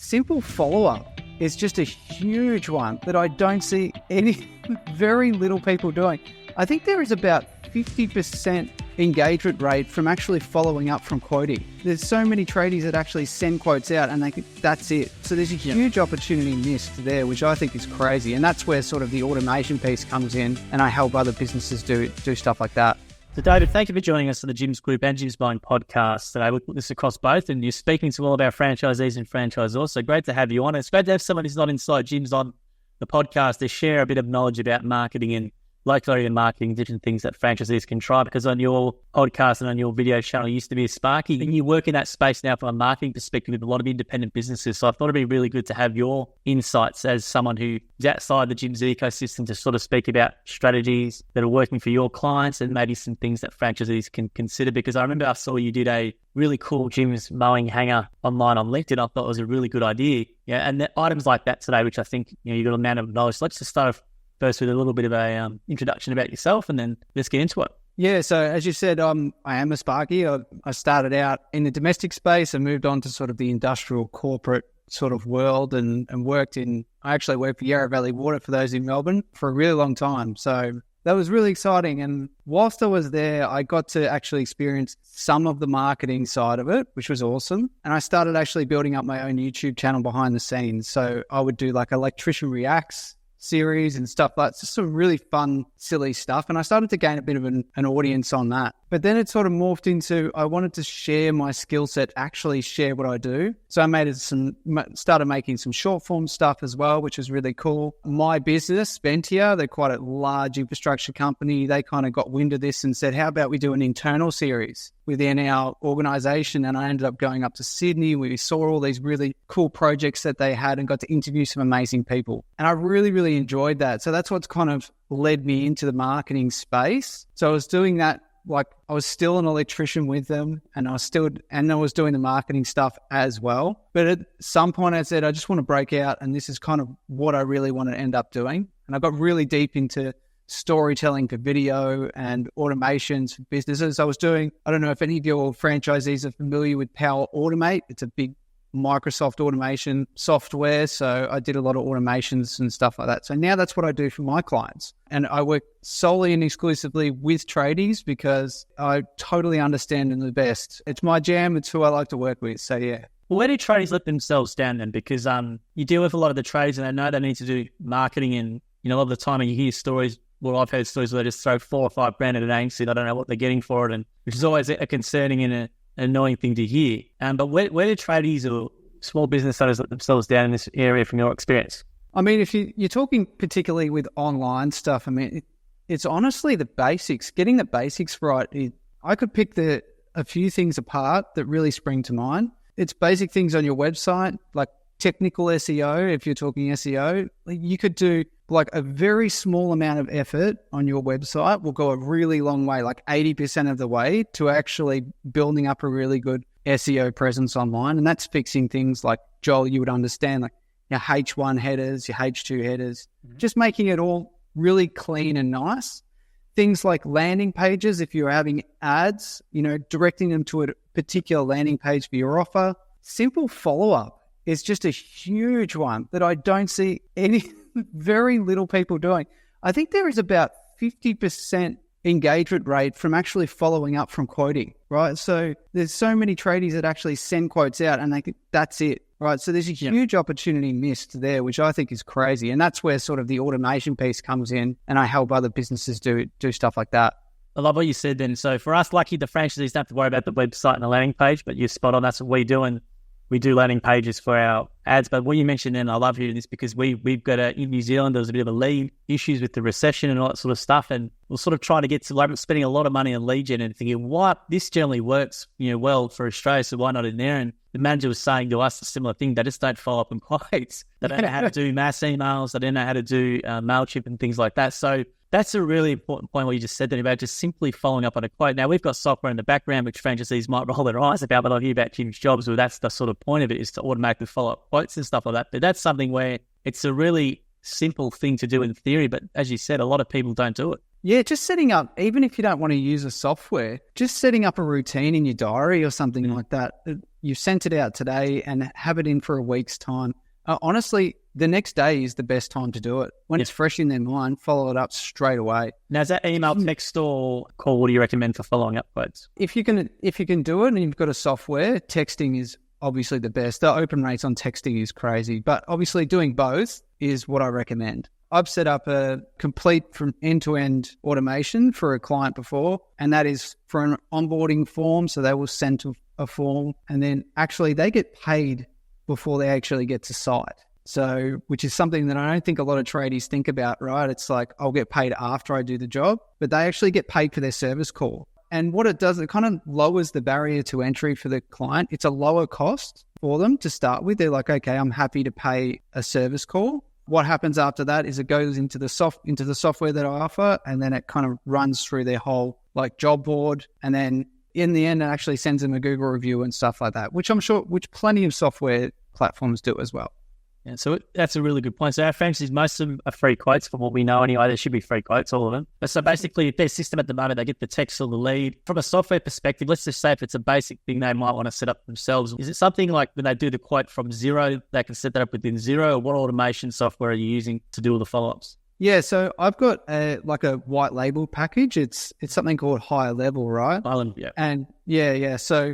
simple follow-up is just a huge one that I don't see very little people doing. I think there is about 50% engagement rate from actually following up from quoting. There's so many tradies that actually send quotes out and that's it. So there's a huge opportunity missed there, which I think is crazy. And that's where sort of the automation piece comes in, and I help other businesses do stuff like that. So David, thank you for joining us on the Jim's Group and Jim's Buying podcast today. We put this across both, and you're speaking to all of our franchisees and franchisors. So great to have you on. It's great to have someone who's not inside Jim's on the podcast to share a bit of knowledge about marketing and local area marketing, different things that franchisees can try, because on your podcast and on your video channel, you used to be a Sparky, and you work in that space now from a marketing perspective with a lot of independent businesses. So I thought it'd be really good to have your insights as someone who is outside the Jim's ecosystem to sort of speak about strategies that are working for your clients and maybe some things that franchisees can consider. Because I remember I saw you did a really cool Jim's mowing hanger online on LinkedIn. I thought it was a really good idea. Yeah, and the items like that today, which I think you've got an amount of knowledge. So let's just start first with a little bit of a introduction about yourself, and then let's get into it. Yeah, so as you said, I am a Sparky. I started out in the domestic space and moved on to sort of the industrial corporate sort of world and I actually worked for Yarra Valley Water, for those in Melbourne, for a really long time. So that was really exciting. And whilst I was there, I got to actually experience some of the marketing side of it, which was awesome. And I started actually building up my own YouTube channel behind the scenes. So I would do like Electrician Reacts series and stuff like that. Just some really fun, silly stuff. And I started to gain a bit of an audience on that. But then it sort of morphed into, I wanted to share my skill set, actually share what I do. So I started making some short form stuff as well, which was really cool. My business, Ventia, they're quite a large infrastructure company. They kind of got wind of this and said, how about we do an internal series within our organization? And I ended up going up to Sydney. We saw all these really cool projects that they had and got to interview some amazing people. And I really, really enjoyed that. So that's what's kind of led me into the marketing space. So I was doing that. Like, I was still an electrician with them, and I was doing the marketing stuff as well. But at some point I said, I just want to break out, and this is kind of what I really want to end up doing. And I got really deep into storytelling for video and automations for businesses. I don't know if any of your franchisees are familiar with Power Automate. It's a big Microsoft automation software. So I did a lot of automations and stuff like that. So now that's what I do for my clients. And I work solely and exclusively with tradies because I totally understand them the best. It's my jam. It's who I like to work with. So yeah. Well, where do tradies let themselves down then? Because you deal with a lot of the trades and they know they need to do marketing, and a lot of the time you hear stories. Well, I've heard stories where they just throw $4 or $5 grand at an agency. I don't know what they're getting for it, and which is always a concerning and an annoying thing to hear. But where do tradies or small business owners let themselves down in this area from your experience? I mean, if you're talking particularly with online stuff, I mean, it's honestly the basics. Getting the basics right. I could pick a few things apart that really spring to mind. It's basic things on your website, like technical SEO. If you're talking SEO, you could do like a very small amount of effort on your website will go a really long way, like 80% of the way to actually building up a really good SEO presence online. And that's fixing things like, Joel, you would understand, like your H1 headers, your H2 headers, just making it all really clean and nice. Things like landing pages, if you're having ads, directing them to a particular landing page for your offer. Simple follow-up is just a huge one that I don't see very little people doing. I think there is about 50% engagement rate from actually following up from quoting, right? So there's so many tradies that actually send quotes out and that's it, right? So there's a huge opportunity missed there, which I think is crazy. And that's where sort of the automation piece comes in, and I help other businesses do stuff like that. I love what you said then. So for us, lucky, the franchisees don't have to worry about the website and the landing page, but you're spot on. That's what we do. And we do landing pages for our ads. But what you mentioned then, I love hearing this because we've got in New Zealand, there was a bit of a lead issues with the recession and all that sort of stuff. And we're sort of trying to get to like spending a lot of money on lead gen and thinking, what? This generally works, well for Australia, so why not in there? And the manager was saying to us a similar thing. They just don't follow up in quotes. They don't know how to do mass emails. They don't know how to do MailChimp and things like that. So that's a really important point what you just said then about just simply following up on a quote. Now, we've got software in the background which franchisees might roll their eyes about, but I hear about Jim's Jobs where that's the sort of point of it, is to automatically follow up quotes and stuff like that. But that's something where it's a really simple thing to do in theory, but as you said, a lot of people don't do it. Yeah, just setting up, even if you don't want to use a software, just setting up a routine in your diary or something like that. You sent it out today and have it in for a week's time. Honestly, the next day is the best time to do it. When it's fresh in their mind, follow it up straight away. Now, is that email, text, or call? What do you recommend for following up quotes? If you can do it and you've got a software, texting is obviously the best. The open rates on texting is crazy, but obviously doing both is what I recommend. I've set up a complete from end-to-end automation for a client before, and that is for an onboarding form. So they will send a form, and then actually they get paid before they actually get to site. So, which is something that I don't think a lot of tradies think about, right? It's like, I'll get paid after I do the job, but they actually get paid for their service call. And what it does, it kind of lowers the barrier to entry for the client. It's a lower cost for them to start with. They're like, okay, I'm happy to pay a service call. What happens after that is it goes into the software that I offer, and then it kind of runs through their whole like job board, and then in the end it actually sends them a Google review and stuff like that, which I'm sure plenty of software platforms do as well. Yeah, so that's a really good point. So our franchisees, most of them are free quotes from what we know anyway. There should be free quotes, all of them. But so basically, if their system at the moment, they get the text or the lead. From a software perspective, let's just say if it's a basic thing they might want to set up themselves, is it something like when they do the quote from zero, they can set that up within zero? Or what automation software are you using to do all the follow-ups? Yeah, so I've got a white label package. It's something called Higher Level, right? Island, yeah. And yeah. So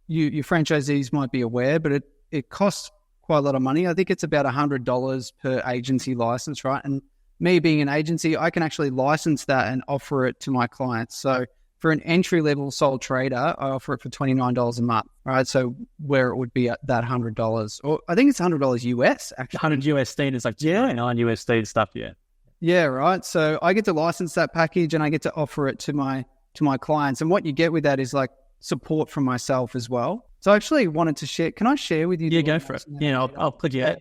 your franchisees might be aware, but it costs quite a lot of money. I think it's about $100 per agency license, right? And me being an agency, I can actually license that and offer it to my clients. So for an entry-level sole trader, I offer it for $29 a month, right? So where it would be at that $100, or I think it's $100 US, actually. 100 USD, and it's like 9 USD and stuff, yeah. Yeah, right. So I get to license that package and I get to offer it to my clients. And what you get with that is like support from myself as well. So I actually wanted to share. Can I share with you? Yeah, go for it. Yeah, I'll click you out.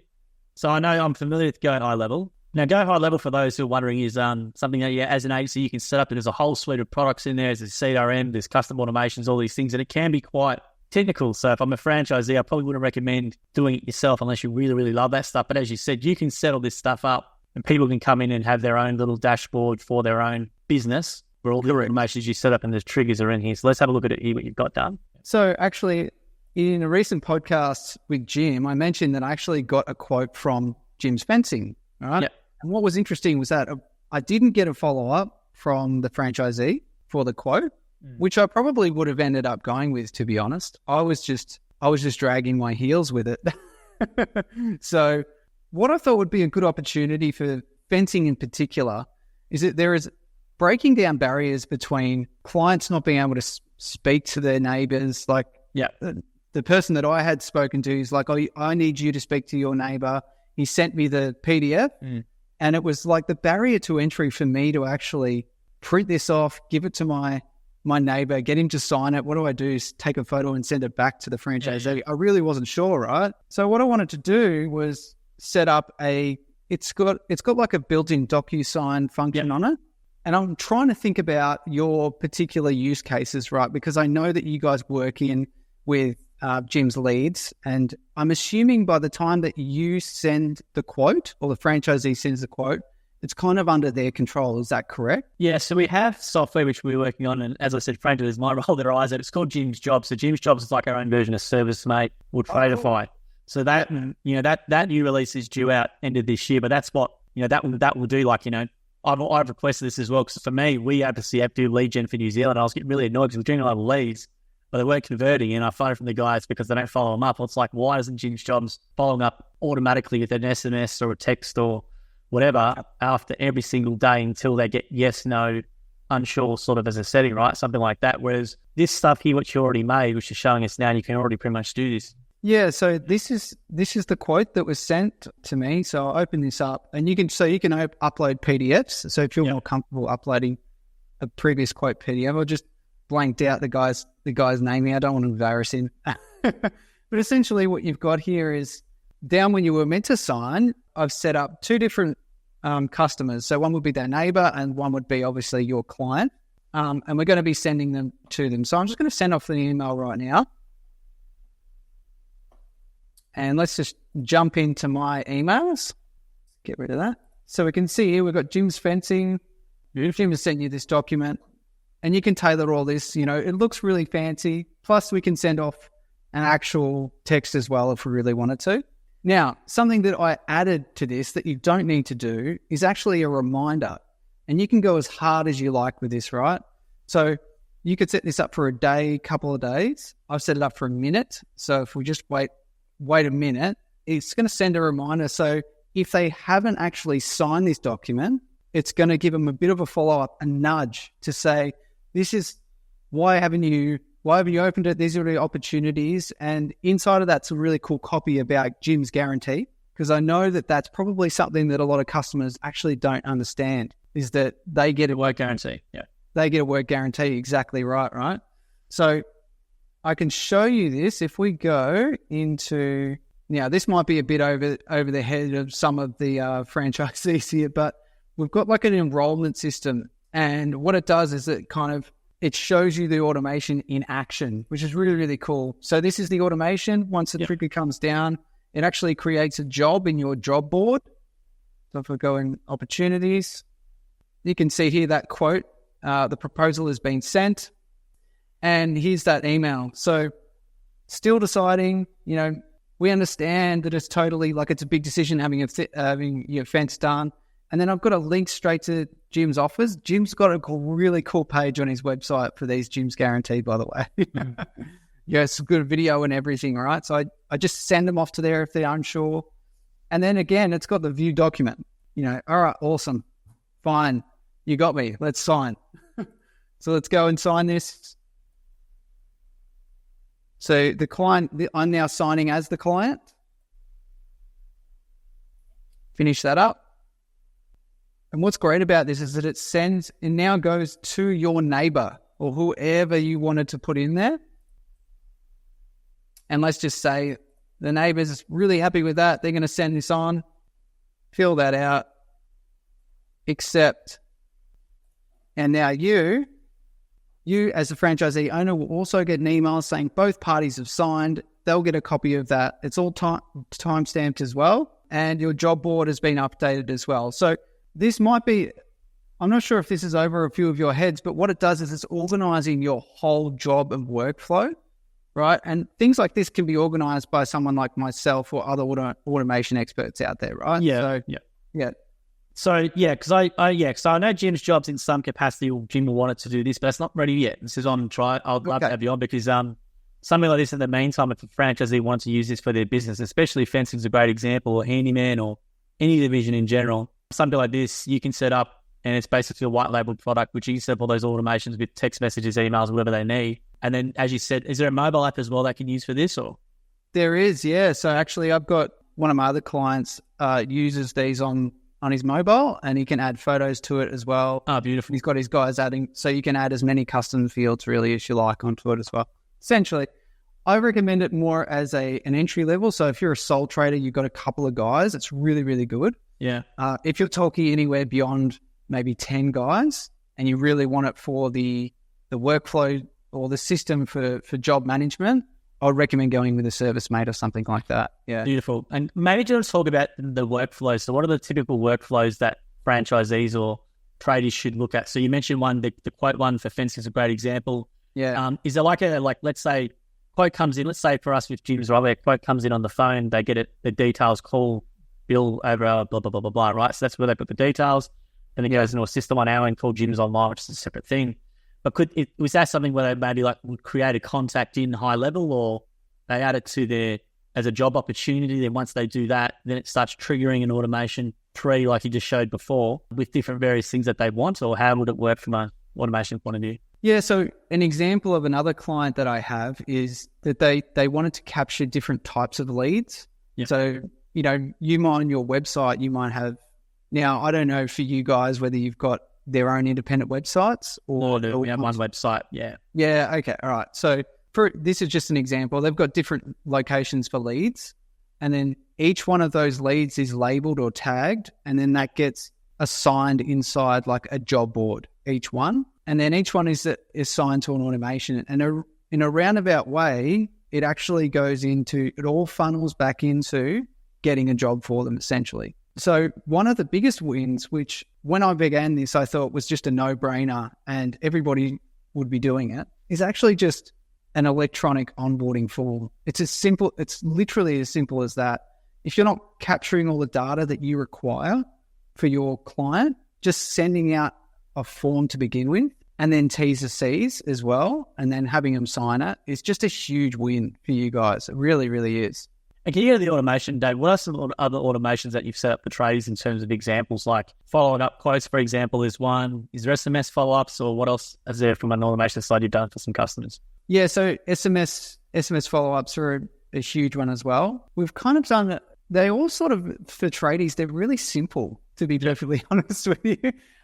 So I know I'm familiar with Go High Level. Now, Go High Level, for those who are wondering, is something that, as an agency, you can set up. There's a whole suite of products in there. There's a CRM, there's custom automations, all these things, and it can be quite technical. So if I'm a franchisee, I probably wouldn't recommend doing it yourself unless you really, really love that stuff. But as you said, you can set all this stuff up, and people can come in and have their own little dashboard for their own business where all the automations you set up and the triggers are in here. So let's have a look at it here, what you've got done. So actually, in a recent podcast with Jim, I mentioned that I actually got a quote from Jim's Fencing, right? Yep. And what was interesting was that I didn't get a follow-up from the franchisee for the quote, which I probably would have ended up going with, to be honest. I was just dragging my heels with it. So what I thought would be a good opportunity for fencing in particular is that there is breaking down barriers between clients not being able to speak to their neighbors. Like, the person that I had spoken to is like, oh, I need you to speak to your neighbor. He sent me the PDF, and it was like the barrier to entry for me to actually print this off, give it to my neighbor, get him to sign it. What do I do? Take a photo and send it back to the franchisee. Yeah. I really wasn't sure, right? So what I wanted to do was set up it's got like a built-in DocuSign function on it. And I'm trying to think about your particular use cases, right? Because I know that you guys work in with Jim's leads, and I'm assuming by the time that you send the quote or the franchisee sends the quote, it's kind of under their control. Is that correct? Yeah, so we have software which we're working on, and as I said, franchisees might roll their eyes at. It's called Jim's Jobs. So Jim's Jobs is like our own version of ServiceMate or Tradeify. Cool. So that that new release is due out end of this year, but that's what that will do. Like, I've requested this as well, because for me, we obviously have to do lead gen for New Zealand. I was getting really annoyed because we're doing a lot of leads, but they weren't converting, and I phoned from the guys because they don't follow them up. Well, it's like, why doesn't Jim's Jobs following up automatically with an SMS or a text or whatever after every single day until they get yes, no, unsure sort of as a setting, right? Something like that. Whereas this stuff here, which you already made, which is showing us now, you can already pretty much do this. Yeah, so this is the quote that was sent to me. So I'll open this up, and you can upload PDFs. So if you're more comfortable uploading a previous quote PDF, I just blanked out the guy's name here. I don't want to embarrass him. But essentially what you've got here is down when you were meant to sign, I've set up two different customers. So one would be their neighbor and one would be obviously your client. And we're going to be sending them to them. So I'm just going to send off the email right now. And let's just jump into my emails. Get rid of that. So we can see here we've got Jim's Fencing, Jim has sent you this document, and you can tailor all this. It looks really fancy. Plus, we can send off an actual text as well if we really wanted to. Now, something that I added to this that you don't need to do is actually a reminder. And you can go as hard as you like with this, right? So you could set this up for a day, couple of days. I've set it up for a minute. So if we just wait a minute, it's going to send a reminder. So if they haven't actually signed this document, it's going to give them a bit of a follow-up, a nudge to say, this is why haven't you opened it? These are the opportunities. And inside of that's a really cool copy about Jim's guarantee, because I know that that's probably something that a lot of customers actually don't understand, is that they get a work guarantee. Yeah. They get a work guarantee. Exactly right? So I can show you this if we go into, now this might be a bit over the head of some of the franchisees here, but we've got like an enrollment system. And what it does is it shows you the automation in action, which is really, really cool. So this is the automation. Once the trigger comes down, it actually creates a job in your job board. So if we go in opportunities, you can see here that quote, the proposal has been sent, and here's that email. So still deciding, we understand that it's totally like it's a big decision having your fence done. And then I've got a link straight to Jim's offers. Jim's got a really cool page on his website for these Jim's Guarantee, by the way. Yeah, it's a good video and everything, all right? So I just send them off to there if they're unsure. And then again, it's got the view document. All right, awesome. Fine. You got me. Let's sign. So let's go and sign this. So the client, I'm now signing as the client. Finish that up. And what's great about this is that it now goes to your neighbor or whoever you wanted to put in there. And let's just say the neighbor's really happy with that. They're going to send this on, fill that out, accept. And now you as a franchisee owner will also get an email saying both parties have signed. They'll get a copy of that. It's all time stamped as well. And your job board has been updated as well. So this might be, I'm not sure if this is over a few of your heads, but what it does is it's organizing your whole job and workflow, right? And things like this can be organized by someone like myself or other automation experts out there, right? Yeah. So, because I know Jim's job's in some capacity, or Jim will want it to do this, but it's not ready yet. This is on try. I'd love to have you on because something like this in the meantime, if a franchisee wants to use this for their business, especially fencing's a great example, or handyman, or any division in general, something like this you can set up, and it's basically a white labeled product, which you can set up all those automations with text messages, emails, whatever they need. And then, as you said, is there a mobile app as well they can use for this? Or there is, yeah. So actually, I've got one of my other clients uses these on his mobile, and he can add photos to it as well. Oh, beautiful. He's got his guys adding, so you can add as many custom fields really as you like onto it as well. Essentially, I recommend it more as an entry level. So if you're a sole trader, you've got a couple of guys, it's really, really good. Yeah. If you're talking anywhere beyond maybe 10 guys and you really want it for the workflow or the system for job management, I would recommend going with a ServiceMate or something like that. Yeah. Beautiful. And maybe just talk about the workflows. So what are the typical workflows that franchisees or traders should look at? So you mentioned one, the quote one for fencing is a great example. Yeah. Is there let's say quote comes in, let's say for us with Jim's right, where quote comes in on the phone, they get it, the details, call Bill over blah, blah, blah, blah, blah, right? So that's where they put the details. And it goes into a system on our end called Jim's Online, which is a separate thing. But was that something where they maybe would create a contact in high level, or they add it to as a job opportunity? Then once they do that, then it starts triggering an automation tree like you just showed before with different various things that they want, or how would it work from an automation point of view? Yeah, so an example of another client that I have is that they wanted to capture different types of leads. Yeah. So, you might on your website, you might have, now I don't know for you guys whether you've got their own independent websites or we have one website. Yeah. Yeah. Okay. All right. So this is just an example. They've got different locations for leads, and then each one of those leads is labeled or tagged, and then that gets assigned inside like a job board, each one. And then each one is assigned to an automation. And in a roundabout way, it actually goes into, it all funnels back into getting a job for them essentially. So one of the biggest wins, which when I began this, I thought was just a no-brainer and everybody would be doing it, is actually just an electronic onboarding form. It's literally as simple as that. If you're not capturing all the data that you require for your client, just sending out a form to begin with, and then T's and C's as well, and then having them sign it is just a huge win for you guys. It really, really is. And can you go to the automation, Dave? What are some other automations that you've set up for tradies in terms of examples, like following up quotes, for example, is one? Is there SMS follow-ups, or what else is there from an automation side you've done for some customers? Yeah, so SMS follow-ups are a huge one as well. We've kind of done it. They all sort of, for tradies, they're really simple, to be perfectly honest with you.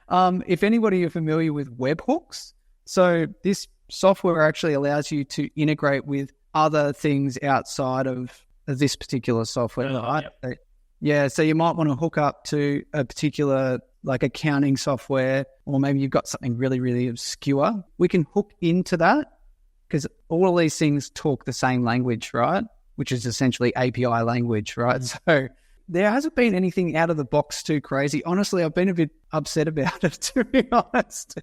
If anybody are familiar with webhooks, so this software actually allows you to integrate with other things outside of this particular software. Right? Yep. Yeah, so you might want to hook up to a particular like accounting software, or maybe you've got something really, really obscure. We can hook into that because all of these things talk the same language, right? Which is essentially API language, right? So there hasn't been anything out of the box too crazy. Honestly, I've been a bit upset about it, to be honest.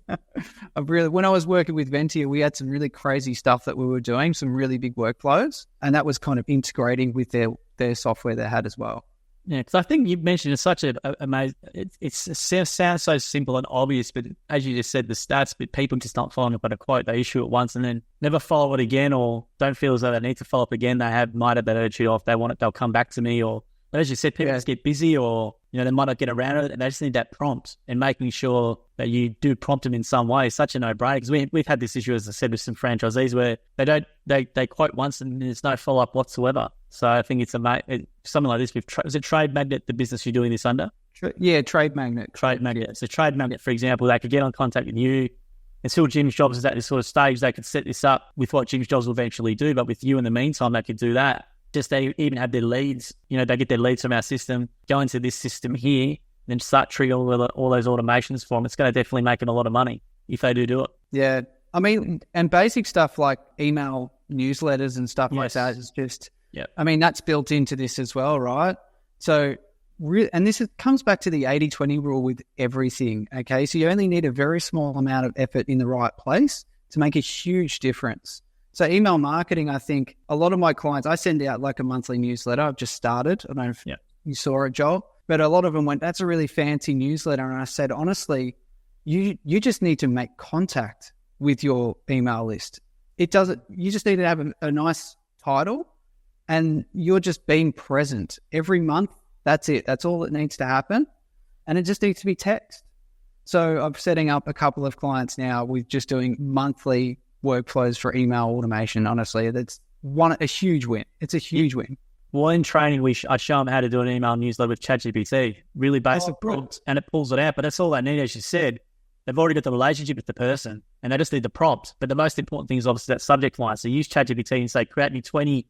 When I was working with Ventia, we had some really crazy stuff that we were doing, some really big workflows, and that was kind of integrating with their software they had as well. Yeah, because I think you mentioned it's such an amazing. It sounds so simple and obvious, but as you just said, the stats, but people just not following up on a quote. They issue it once and then never follow it again, or don't feel as though they need to follow up again. They might have that attitude, or if they want it, they'll come back to me. Or as you said, people just get busy, or they might not get around it, and they just need that prompt. And making sure that you do prompt them in some way is such a no-brainer. Because we've had this issue, as I said, with some franchisees where they quote once and there's no follow-up whatsoever. So I think it's something like this. Is it Trade Magnet, the business you're doing this under? Yeah, Trade Magnet. Trade Magnet. So Trade Magnet, for example, they could get on contact with you. Until Jim's Jobs is at this sort of stage, they could set this up with what Jim's Jobs will eventually do. But with you in the meantime, they could do that. Just they even have their leads. They get their leads from our system, go into this system here, then start triggering all those automations for them. It's going to definitely make them a lot of money if they do it. Yeah. I mean, and basic stuff like email newsletters and stuff like that is just... Yeah, I mean, that's built into this as well, right? So, and this comes back to the 80-20 rule with everything, okay? So you only need a very small amount of effort in the right place to make a huge difference. So email marketing, I think a lot of my clients, I send out like a monthly newsletter. I've just started. I don't know if you saw it, Joel, but a lot of them went, that's a really fancy newsletter. And I said, honestly, you just need to make contact with your email list. You just need to have a nice title, and you're just being present every month. That's it. That's all that needs to happen. And it just needs to be text. So I'm setting up a couple of clients now with just doing monthly workflows for email automation. Honestly, that's a huge win. It's a huge win. Well, in training, I show them how to do an email newsletter with ChatGPT. Really basic prompts, and it pulls it out. But that's all they need, as you said. They've already got the relationship with the person, and they just need the prompt. But the most important thing is obviously that subject line. So use ChatGPT and say, create me 20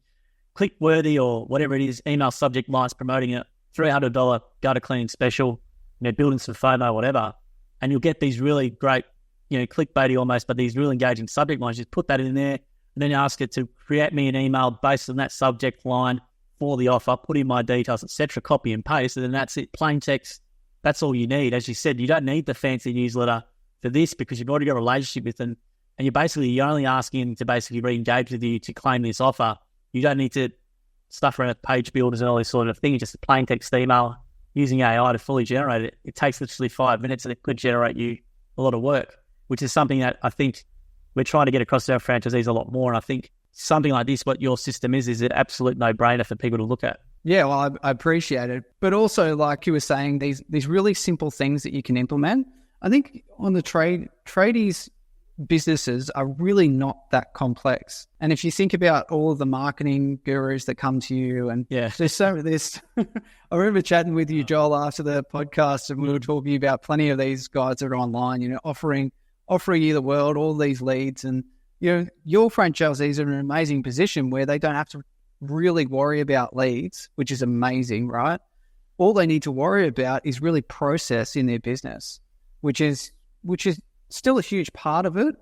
click-worthy or whatever it is, email subject lines promoting a $300 gutter cleaning special, building some FOMO, whatever. And you'll get these really great, clickbaity almost, but these really engaging subject lines. Just put that in there, and then you ask it to create me an email based on that subject line for the offer, put in my details, etc., copy and paste, and then that's it, plain text. That's all you need. As you said, you don't need the fancy newsletter for this because you've already got a relationship with them, and you're only asking them to basically re-engage with you to claim this offer. You don't need to stuff around page builders and all this sort of thing. Just a plain text email using AI to fully generate it. It takes literally 5 minutes and it could generate you a lot of work, which is something that I think we're trying to get across to our franchisees a lot more. And I think something like this, what your system is an absolute no-brainer for people to look at. Yeah, well, I appreciate it. But also, like you were saying, these really simple things that you can implement. I think on the tradies businesses are really not that complex. And if you think about all of the marketing gurus that come to you, and there's I remember chatting with you, Joel, after the podcast, and we were talking about plenty of these guys that are online, offering you the world, all these leads, and your franchisees are in an amazing position where they don't have to really worry about leads, which is amazing, right? All they need to worry about is really process in their business, which is still a huge part of it,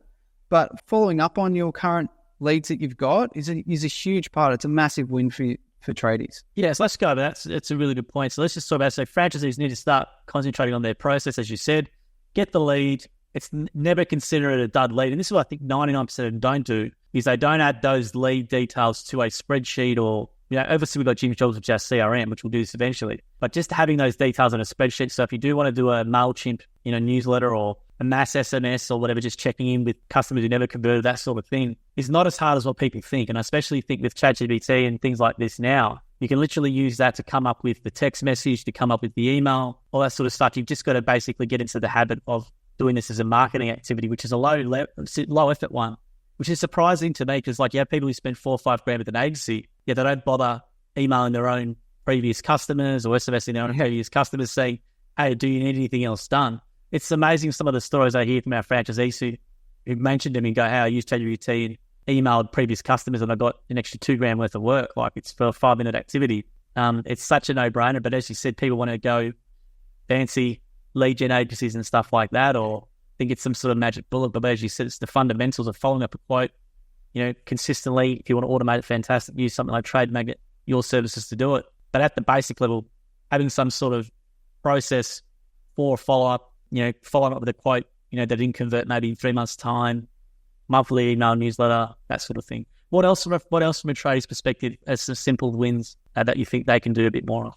but following up on your current leads that you've got is a huge part. It's a massive win for for tradies. Yes, let's go. That's a really good point. So let's just talk about, so franchisees need to start concentrating on their process, as you said. Get the lead. It's never consider it a dud lead. And this is what I think 99% of them don't do, is they don't add those lead details to a spreadsheet or, obviously we've got Jim's Jobs, which is our CRM, which we'll do this eventually. But just having those details on a spreadsheet. So if you do want to do a MailChimp, newsletter or a mass SMS or whatever, just checking in with customers who never converted, that sort of thing, is not as hard as what people think. And I especially think with ChatGPT and things like this now, you can literally use that to come up with the text message, to come up with the email, all that sort of stuff. You've just got to basically get into the habit of doing this as a marketing activity, which is a low effort one, which is surprising to me because you have people who spend $4 or $5 with an agency, yet they don't bother emailing their own previous customers or SMSing their own previous customers saying, hey, do you need anything else done? It's amazing some of the stories I hear from our franchisees who mentioned them and go, hey, I used ChatGPT and emailed previous customers and I got an extra $2,000 worth of work. It's for a 5-minute activity. It's such a no-brainer, but as you said, people want to go fancy lead gen agencies and stuff like that, or think it's some sort of magic bullet. But as you said, it's the fundamentals of following up a quote, consistently. If you want to automate it, fantastic. Use something like Trade Magnet, your services to do it. But at the basic level, having some sort of process for follow-up, following up with a quote, that didn't convert maybe in 3 months' time, monthly email newsletter, that sort of thing. What else from a trader's perspective as some simple wins that you think they can do a bit more of?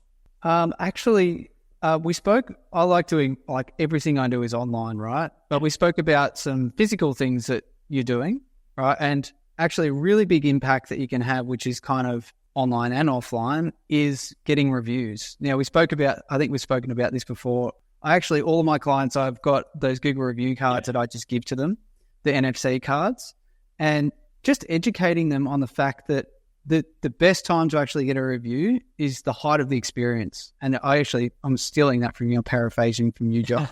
We spoke, I like doing, everything I do is online, right? But we spoke about some physical things that you're doing, right? And actually a really big impact that you can have, which is kind of online and offline, is getting reviews. Now, I think we've spoken about this before. All of my clients, I've got those Google review cards that I just give to them, the NFC cards, and just educating them on the fact that the best time to actually get a review is the height of the experience. And I'm stealing that from you, paraphrasing from you, Joel.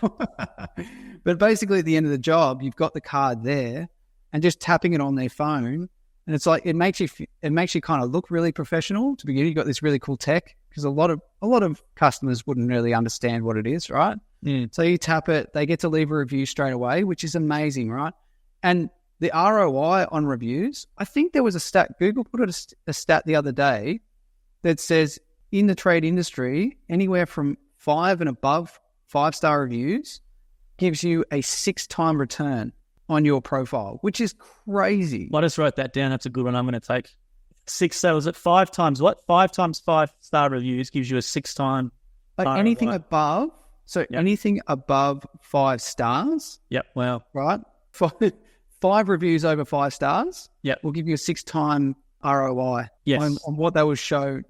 But basically at the end of the job, you've got the card there and just tapping it on their phone. And it's it makes you kind of look really professional to begin. You've got this really cool tech because a lot of customers wouldn't really understand what it is, right? So you tap it, they get to leave a review straight away, which is amazing, right? And the ROI on reviews, I think there was a stat, Google put a stat the other day that says in the trade industry, anywhere from 5 and above 5-star reviews gives you a 6-time return on your profile, which is crazy. I just wrote that down. That's a good one I'm going to take. 6, so is it 5 times what? 5 times 5-star reviews gives you a 6-time. Anything above, anything above 5 stars. Yep, wow. Right? 5 reviews over 5 stars, will give you a 6-time ROI on what they will show.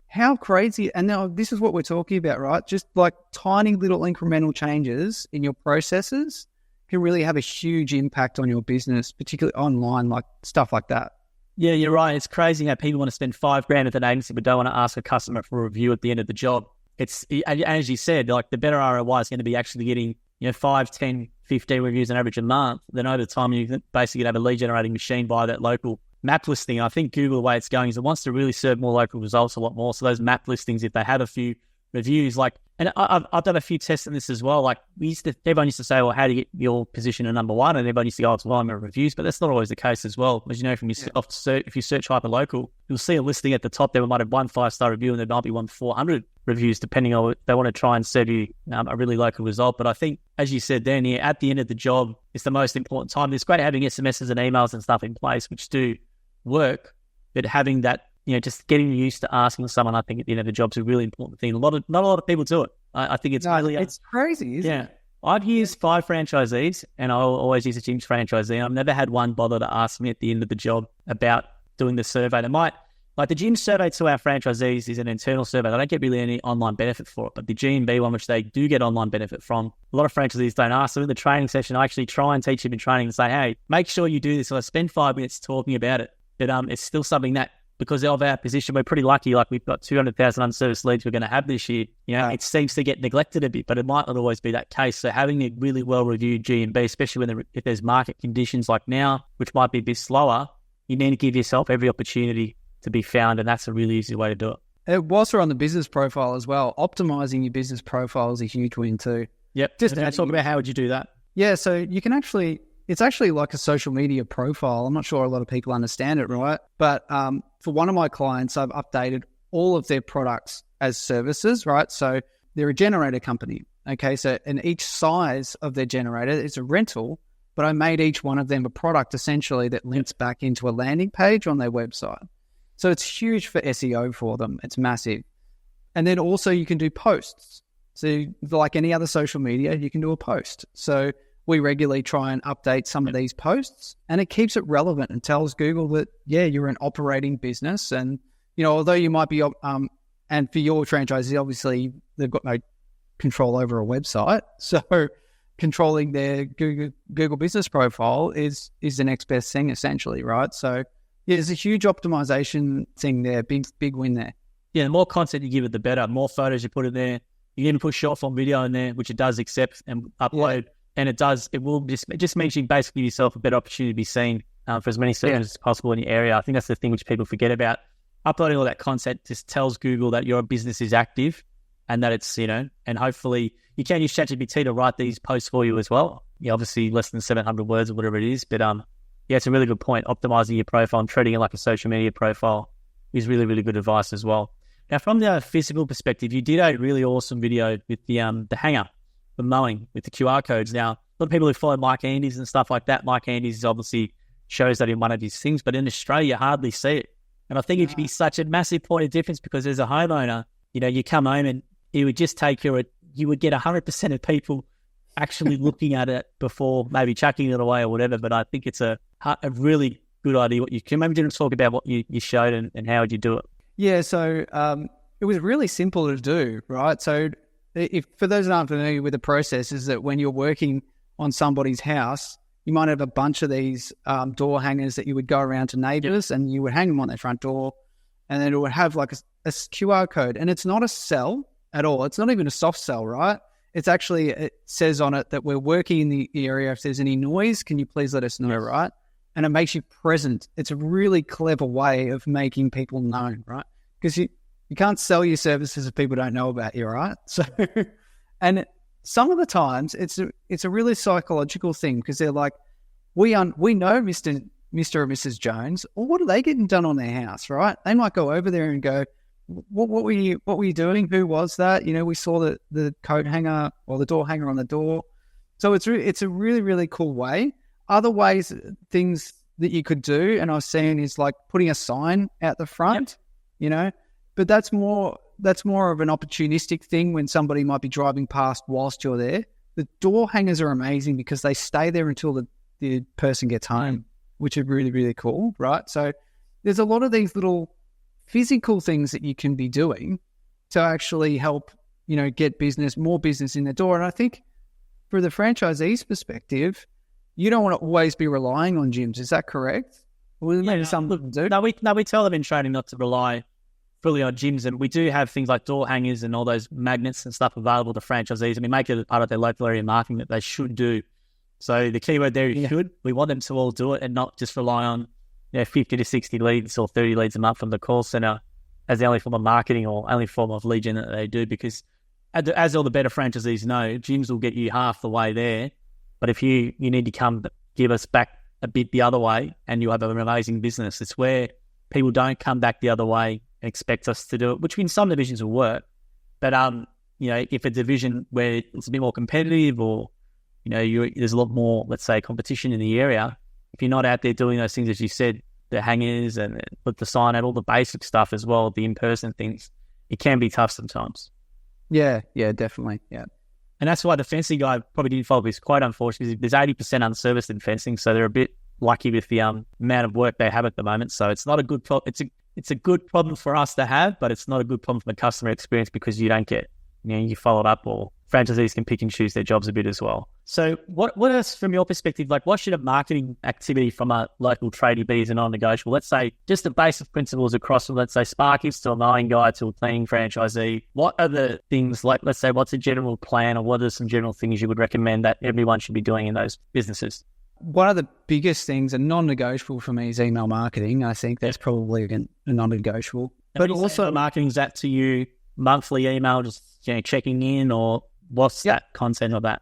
How crazy. And now this is what we're talking about, right? Just tiny little incremental changes in your processes can really have a huge impact on your business, particularly online, stuff like that. Yeah, you're right. It's crazy how people want to spend $5,000 at an agency but don't want to ask a customer for a review at the end of the job. It's, as you said, the better ROI is going to be actually getting 5, 10, 15 reviews on average a month. Then over time, you basically have a lead generating machine via that local map listing. I think Google, the way it's going is it wants to really serve more local results a lot more. So those map listings, if they have a few reviews, and I've done a few tests in this as well. Everyone used to say, well, how do you get your position at number one? And everyone used to go, it's reviews, but that's not always the case as well. As you know, from your search, if you search hyperlocal, you'll see a listing at the top there. We might have 1 5-star review and there might be 1 400 reviews, depending on they want to try and serve you a really local result. But I think, as you said, Dan, at the end of the job is the most important time. It's great having SMSs and emails and stuff in place, which do work, but having that, just getting used to asking someone, I think at the end of the job is a really important thing. Not a lot of people do it. I think it's really... It's crazy, isn't it? I've used 5 franchisees and I'll always use a Jim's franchisee. I've never had one bother to ask me at the end of the job about doing the survey. The Jim's survey to our franchisees is an internal survey. They don't get really any online benefit for it, but the G&B one, which they do get online benefit from, a lot of franchisees don't ask. So in the training session, I actually try and teach them in training and say, hey, make sure you do this. So I spend 5 minutes talking about it, but it's still something that, because of our position, we're pretty lucky. We've got 200,000 unserviced leads we're going to have this year. It seems to get neglected a bit, but it might not always be that case. So having a really well-reviewed G&B, especially if there's market conditions like now, which might be a bit slower, you need to give yourself every opportunity to be found, and that's a really easy way to do it. Whilst we're on the business profile as well, optimizing your business profile is a huge win too. Yep. Just talk about how would you do that? Yeah, so you can it's actually like a social media profile. I'm not sure a lot of people understand it, right? But for one of my clients, I've updated all of their products as services, right? So they're a generator company. Okay, so and each size of their generator is a rental, but I made each one of them a product essentially that links back into a landing page on their website. So it's huge for SEO for them. It's massive. And then also you can do posts. So like any other social media, you can do a post. So we regularly try and update some of these posts, and it keeps it relevant and tells Google that, yeah, you're an operating business. And, you know, although you might be, and for your franchisee, obviously they've got no control over a website. So controlling their Google business profile is the next best thing essentially, right? So yeah, there's a huge optimization thing there, big win there. Yeah, the more content you give it, the better. More photos you put in there. You can even put short form video in there, which it does accept and upload. Yeah. And it just means you basically give yourself a better opportunity to be seen for as many searches as possible in your area. I think that's the thing which people forget about. Uploading all that content just tells Google that your business is active and that it's, you know, and hopefully you can use ChatGPT to write these posts for you as well. Yeah, obviously less than 700 words or whatever it is. But yeah, it's a really good point. Optimizing your profile and treating it like a social media profile is really, really good advice as well. Now, from the physical perspective, you did a really awesome video with the hanger for mowing with the QR codes. Now, a lot of people who follow Mike Andes and stuff like that, Mike Andes obviously shows that in one of his things, but in Australia, you hardly see it. And I think it'd be such a massive point of difference because as a homeowner, you know, you come home and it would just take you would get 100% of people actually looking at it before maybe chucking it away or whatever. But I think it's a really good idea. What you can maybe talk about what you showed and how would you do it? Yeah, so it was really simple to do, right? So if for those that aren't familiar with the process, is that when you're working on somebody's house, you might have a bunch of these door hangers that you would go around to neighbors and you would hang them on their front door, and then it would have like a QR code. And it's not a sell at all. It's not even a soft sell, right? It's actually, it says on it that we're working in the area. If there's any noise, can you please let us know, right? And it makes you present. It's a really clever way of making people known, right? Because you can't sell your services if people don't know about you, right? So, and some of the times it's a really psychological thing because they're like, we know Mr. or Mrs. Jones, or what are they getting done on their house, right? They might go over there and go, what were you doing? Who was that? You know, we saw the coat hanger or the door hanger on the door. So it's a really, really cool way. Other ways, things that you could do, and I was saying, is like putting a sign out the front, you know, but that's more of an opportunistic thing when somebody might be driving past whilst you're there. The door hangers are amazing because they stay there until the person gets home, which is really, really cool, right? So there's a lot of these little physical things that you can be doing to actually help, you know, get more business in the door. And I think for the franchisee's perspective, you don't want to always be relying on gyms. Is that correct? Well, maybe some people do. No, we tell them in training not to rely fully on gyms, and we do have things like door hangers and all those magnets and stuff available to franchisees, and we make it part of their local area marketing that they should do. So the keyword there is should. We want them to all do it and not just rely on 50 to 60 leads or 30 leads a month from the call center as the only form of marketing or only form of lead gen that they do. Because as all the better franchisees know, gyms will get you half the way there. But if you need to come give us back a bit the other way and you have an amazing business, it's where people don't come back the other way and expect us to do it, which in some divisions will work. But, if a division where it's a bit more competitive or, there's a lot more, let's say, competition in the area, if you're not out there doing those things, as you said, the hangers and put the sign out, all the basic stuff as well, the in-person things, it can be tough sometimes. Yeah, definitely, yeah. And that's why the fencing guy probably didn't follow. It's quite unfortunate. There's 80% unserviced in fencing, so they're a bit lucky with the amount of work they have at the moment. So it's not a good problem. It's a good problem for us to have, but it's not a good problem from a customer experience because you don't get, you followed up, or franchisees can pick and choose their jobs a bit as well. So what else from your perspective, like what should a marketing activity from a local tradie be as a non-negotiable? Let's say just the basic principles across from, let's say, Sparkies to a mowing guy to a cleaning franchisee. What are the things, like, let's say, what's a general plan, or what are some general things you would recommend that everyone should be doing in those businesses? One of the biggest things, and non-negotiable for me, is email marketing. I think that's probably a non-negotiable. But also, marketing is that to you monthly email, just checking in, or what's that content of that?